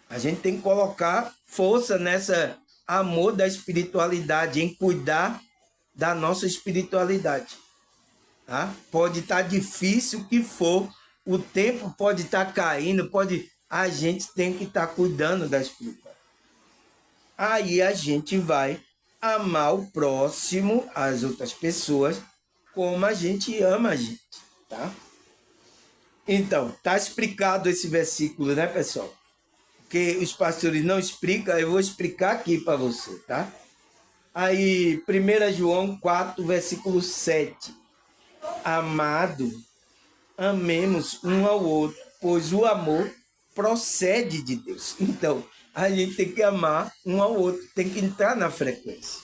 A gente tem que colocar força nessa amor da espiritualidade, em cuidar da nossa espiritualidade. Tá? Pode estar difícil o que for, o tempo pode estar caindo, a gente tem que estar cuidando da espiritualidade. Aí a gente vai amar o próximo, as outras pessoas, como a gente ama a gente, tá? Então, tá explicado esse versículo, né, pessoal? Porque os pastores não explicam, eu vou explicar aqui para você, tá? Aí, 1 João 4, versículo 7. Amado, amemos um ao outro, pois o amor procede de Deus. Então, a gente tem que amar um ao outro, tem que entrar na frequência,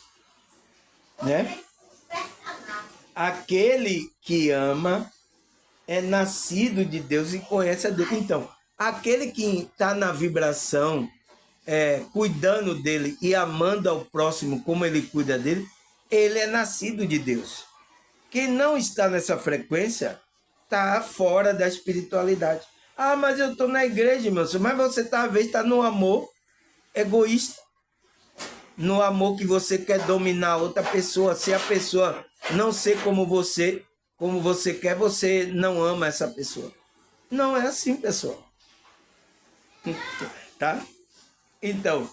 né? Aquele que ama é nascido de Deus e conhece a Deus. Então, aquele que está na vibração, cuidando dele e amando ao próximo como ele cuida dele, ele é nascido de Deus. Quem não está nessa frequência está fora da espiritualidade. Ah, mas eu estou na igreja, meu senhor. Mas você talvez está no amor egoísta, no amor que você quer dominar outra pessoa. Se a pessoa não ser como você quer, você não ama essa pessoa. Não é assim, pessoal. Tá? Então,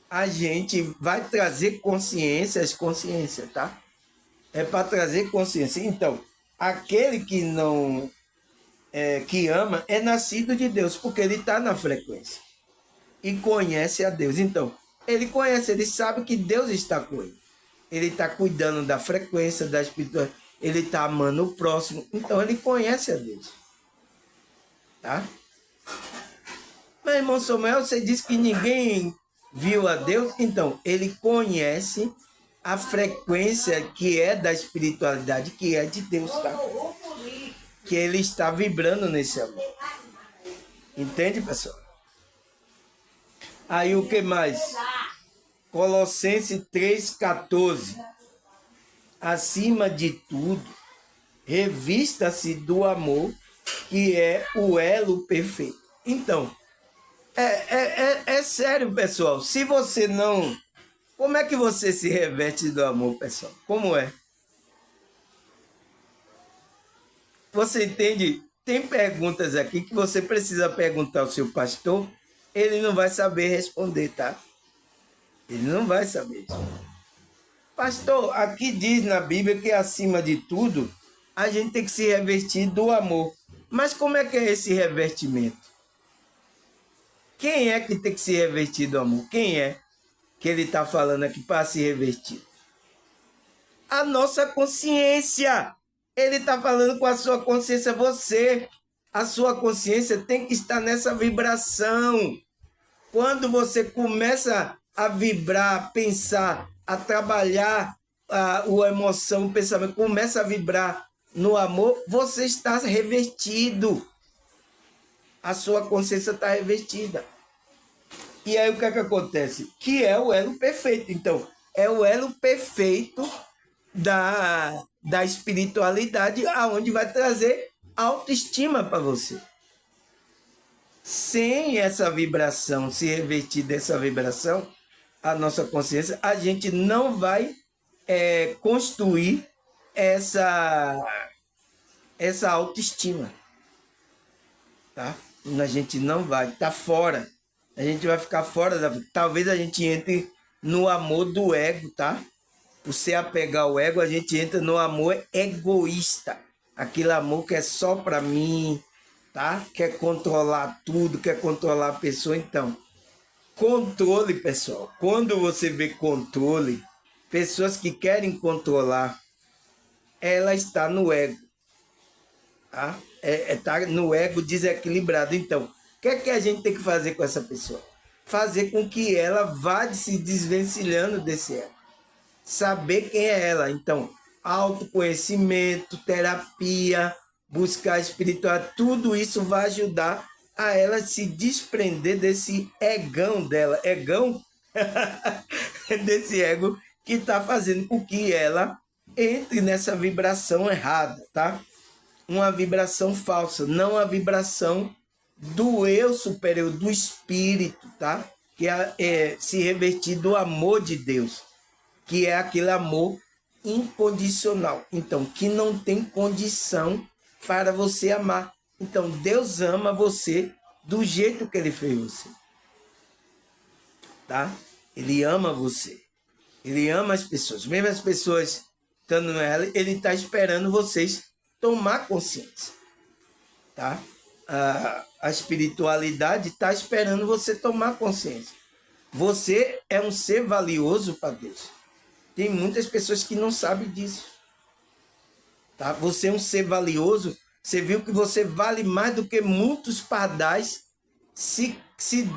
a gente vai trazer consciência, tá? É para trazer consciência. Então, aquele que não que ama é nascido de Deus, porque ele está na frequência e conhece a Deus. Então, ele conhece, ele sabe que Deus está com ele. Ele está cuidando da frequência, da espiritualidade, ele está amando o próximo. Então, ele conhece a Deus. Tá? Mas, irmão Samuel, você disse que ninguém viu a Deus? Então, ele conhece a frequência que é da espiritualidade, que é de Deus, tá? Que ele está vibrando nesse amor. Entende, pessoal? Aí o que mais? Colossenses 3,14. Acima de tudo, revista-se do amor, que é o elo perfeito. Então, é sério, pessoal. Se você não... Como é que você se reveste do amor, pessoal? Como é? Você entende? Tem perguntas aqui que você precisa perguntar ao seu pastor, ele não vai saber responder, tá? Ele não vai saber responder. Pastor, aqui diz na Bíblia que acima de tudo, a gente tem que se revestir do amor. Mas como é que é esse revestimento? Quem é que tem que se revestir do amor? Quem é que ele está falando aqui para se revestir? A nossa consciência. Ele está falando com a sua consciência. Você, a sua consciência tem que estar nessa vibração. Quando você começa a vibrar, a pensar, a trabalhar a emoção, o pensamento, começa a vibrar no amor, você está revestido. A sua consciência está revestida. E aí o que é que acontece? Que é o elo perfeito. Então, é o elo perfeito da espiritualidade, aonde vai trazer autoestima para você. Sem essa vibração, se revestir dessa vibração, a nossa consciência, a gente não vai construir essa autoestima. Tá? A gente não vai, tá fora. A gente vai ficar fora da... Talvez a gente entre no amor do ego, tá? Por se apegar ao ego, a gente entra no amor egoísta. Aquele amor que é só para mim, tá? Quer controlar tudo, quer controlar a pessoa. Então, controle, pessoal. Quando você vê controle, pessoas que querem controlar, ela está no ego. Tá? Tá no ego desequilibrado. Então, o que é que a gente tem que fazer com essa pessoa? Fazer com que ela vá se desvencilhando desse ego. Saber quem é ela. Então, autoconhecimento, terapia, buscar espiritual, tudo isso vai ajudar a ela se desprender desse egão dela. Egão? Desse ego que está fazendo com que ela entre nessa vibração errada, tá? Uma vibração falsa, não a vibração do eu superior, do espírito, tá? Que é se revestir do amor de Deus, que é aquele amor incondicional. Então, que não tem condição para você amar. Então, Deus ama você do jeito que ele fez você. Tá? Ele ama você. Ele ama as pessoas. Mesmo as pessoas estando nela, ele está esperando vocês tomar consciência. Tá? A espiritualidade está esperando você tomar consciência. Você é um ser valioso para Deus. Tem muitas pessoas que não sabem disso. Tá? Você é um ser valioso. Você viu que você vale mais do que muitos pardais. Se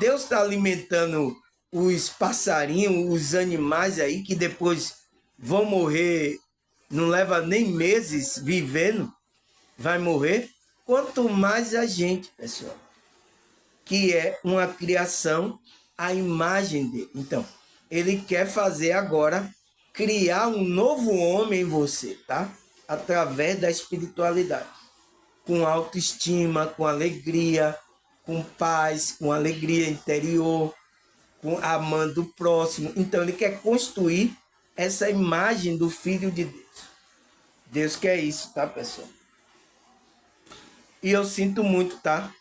Deus está alimentando os passarinhos, os animais aí, que depois vão morrer, não leva nem meses vivendo, vai morrer. Quanto mais a gente, pessoal, que é uma criação à imagem dele. Então, ele quer fazer agora, criar um novo homem em você, tá? Através da espiritualidade. Com autoestima, com alegria, com paz, com alegria interior, com amando o próximo. Então, ele quer construir essa imagem do Filho de Deus. Deus quer isso, tá, pessoal? E eu sinto muito, tá?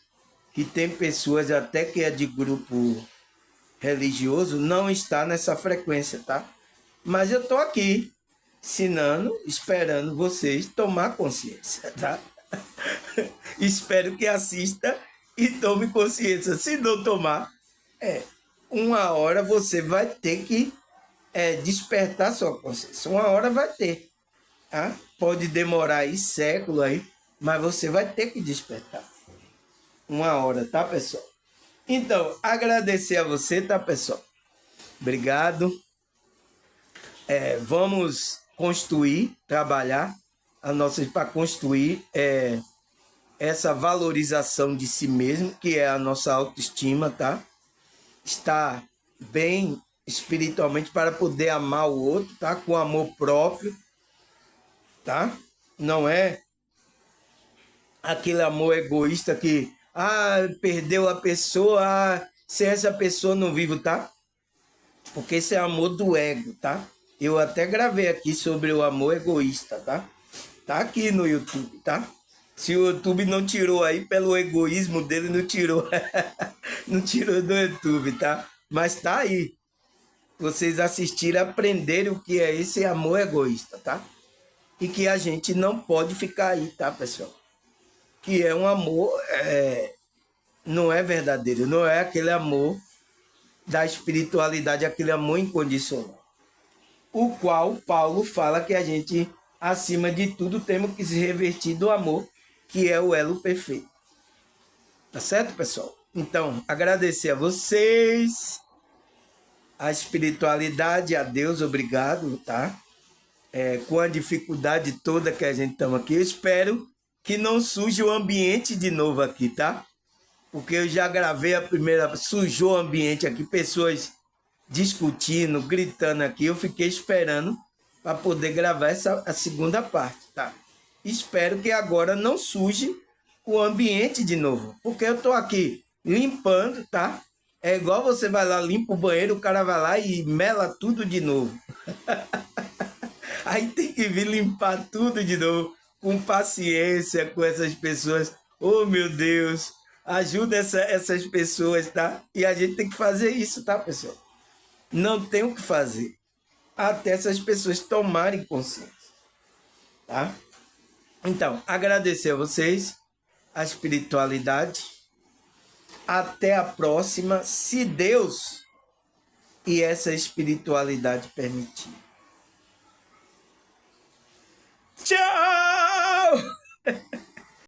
Que tem pessoas até que é de grupo religioso, não está nessa frequência, tá? Mas eu tô aqui, ensinando, esperando vocês tomar consciência, tá? Espero que assista e tome consciência. Se não tomar, uma hora você vai ter que despertar sua consciência. Uma hora vai ter. Tá? Pode demorar aí século aí, mas você vai ter que despertar. Uma hora, tá, pessoal? Então, agradecer a você, tá, pessoal? Obrigado. Vamos construir, trabalhar para construir essa valorização de si mesmo, que é a nossa autoestima, tá? Estar bem espiritualmente para poder amar o outro, tá? Com amor próprio, tá? Não é aquele amor egoísta que, perdeu a pessoa, se essa pessoa não vive, tá? Porque esse é amor do ego, tá? Eu até gravei aqui sobre o amor egoísta, tá? Tá aqui no YouTube, tá? Se o YouTube não tirou aí pelo egoísmo dele, não tirou. Não tirou do YouTube, tá? Mas tá aí. Vocês assistiram, aprenderem o que é esse amor egoísta, tá? E que a gente não pode ficar aí, tá, pessoal? Que é um amor, não é verdadeiro, não é aquele amor da espiritualidade, aquele amor incondicional. O qual Paulo fala que a gente, acima de tudo, temos que se revestir do amor, que é o elo perfeito. Tá certo, pessoal? Então, agradecer a vocês, a espiritualidade, a Deus, obrigado, tá? Com a dificuldade toda que a gente estamos aqui, eu espero que não suje o ambiente de novo aqui, tá? Porque eu já gravei a primeira, sujou o ambiente aqui, pessoas discutindo, gritando aqui, eu fiquei esperando para poder gravar a segunda parte, tá? Espero que agora não suje o ambiente de novo, porque eu tô aqui limpando, tá? É igual você vai lá, limpa o banheiro, o cara vai lá e mela tudo de novo. Aí tem que vir limpar tudo de novo, com paciência com essas pessoas. Oh, meu Deus, ajuda essas pessoas, tá? E a gente tem que fazer isso, tá, pessoal? Não tem o que fazer até essas pessoas tomarem consciência, tá? Então, agradecer a vocês, a espiritualidade. Até a próxima, se Deus e essa espiritualidade permitir. Tchau!